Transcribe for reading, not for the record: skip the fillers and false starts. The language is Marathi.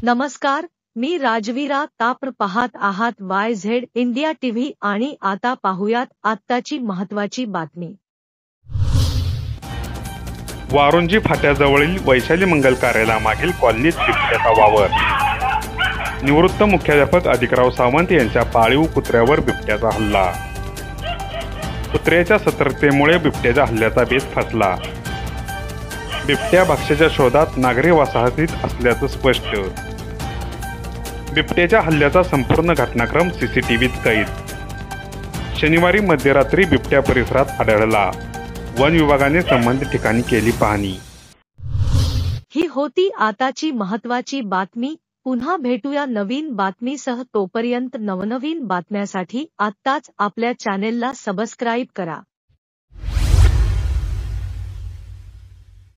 नमस्कार, मी राजवीरा तापर पाहत आहात YZ इंडिया टीव्ही आणि आता पाहुयात आत्ताची महत्त्वाची बातमी। वारुंजी फाट्याजवळील वैशाली मंगल कार्यालयामागील कॉलनीत बिबट्याचा वावर। निवृत्त मुख्याध्यापक अधिकराव सावंत यांच्या पाळीव कुत्र्यावर बिबट्याचा हल्ला। कुत्र्याच्या सतर्कतेमुळे बिबट्याच्या हल्ल्याचा बेस फसला। बिबट्या भक्ष्याच्या शोधात नागरी वसाहतीत असल्याचं स्पष्ट। बिबट्याच्या हल्ल्याचा संपूर्ण घटनाक्रम सीसीटीव्हीत कैद। शनिवारी मध्यरात्री बिबट्या परिसरात आढळला। वन विभागाने संबंधित ठिकाणी केली पाहणी। ही होती आताची महत्त्वाची बातमी। पुन्हा भेटूया नवीन बातमीसह, तोपर्यंत नवनवीन बातम्यासाठी आत्ताच आपल्या चॅनेलला सबस्क्राईब करा।